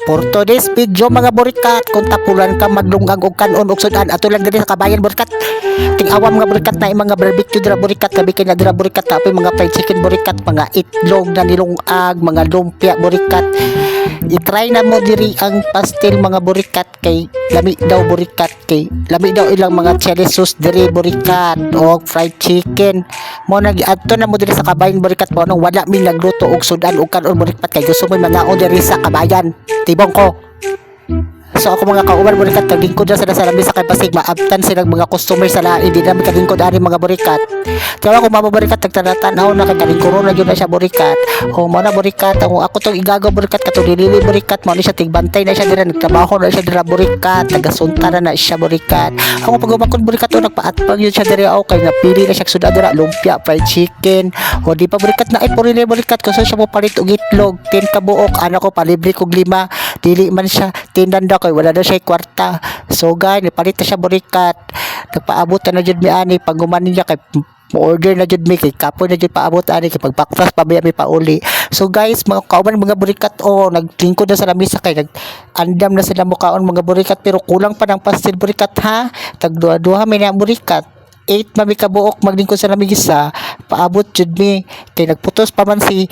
For today's video mga burikat, kung tapulan ka maglungag og kanon og sudan ato lang diri sa kabayan burikat. Ting-awam mga burikat na mga barbecue dira burikat, kabi kay na dira burikat tapos mga fried chicken burikat, mga itlog na nilungag, mga lumpia burikat. I-try na mo diri ang pastel mga burikat kay lami daw burikat, kay lami daw ilang mga chili sauce diri burikat o fried chicken. Mo nag-adto na mo diri sa kabayan burikat mo nang wala mi nagluto og sudan og kanon burikat kay gusto mo mga diri sa kabayan. Tibong ko. So ako mga kauban burikat kaglingkod na sila sa lamisa kay pasig maabtan silang mga customer sa lain, hindi namin kaglingkod ari mga burikat. Kaya ako mga burikat nagtanatanaw na kagalingkuro na yun na siya burikat. O mo na burikat ang ako tong igagaw burikat kato dilili burikat mo ni siya tigbantay na siya dira, nagtrabaho na siya dira burikat, tagasunta na siya burikat. Ako pag umakon burikat o nagpaatpag yun siya dira, okay napili na siya suda dira lumpia, fried chicken. O di pa burikat na ay purili burikat kung siya mo palit og itlog 10 ka buok, ano ko palibre kog 5, dili man siya tinanda ko wala na siya kwarta. So guys, nipalit na siya burikat. Nagpaabot na jud mi ani pag gumanin niya kay order na jud mi kay kapoy na jud paabot ani kay pagpaktas pabaya mi pauli. So guys, mga kauban mga burikat naglingkod na sa lamisa kay nag-andam na sila mukaon mga burikat pero kulang pa ng pastel burikat ha. Tagduha-duha mi na burikat. 8 mami kabuok maglingkod sa lamisa. Paabot jud mi kay nagputos pa man si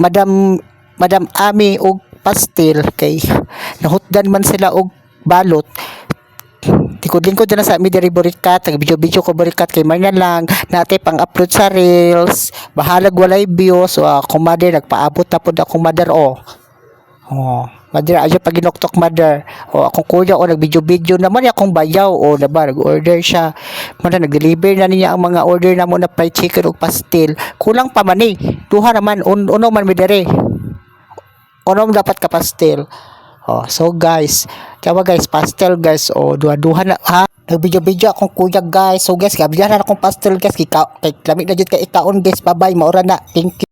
Madam Ami og pastel kay nahutdan man sila og balot. Tikod-lingkod na sa mi diri burikat, video ko burikat kay man lang nate pang upload sa reels, bahalag walay views. So ako mother nagpaabot na pud akong mother mother ayo pag ginoktok mother akong kuya nagvideo naman akong bayaw naba nag-order siya man nag-deliver na niya ang mga order namo na fried chicken ug pastel. Kulang pa man duha naman uno man mi diri. Onom dapat ka pastel. So guys, kaya guys, pastel guys, duha-duha na ha. Nag-video akong kuya guys. So guys, gabihan na akong pastel guys. Kay lamig na jud kay ikaon guys. Bye-bye, maura na. Thank you.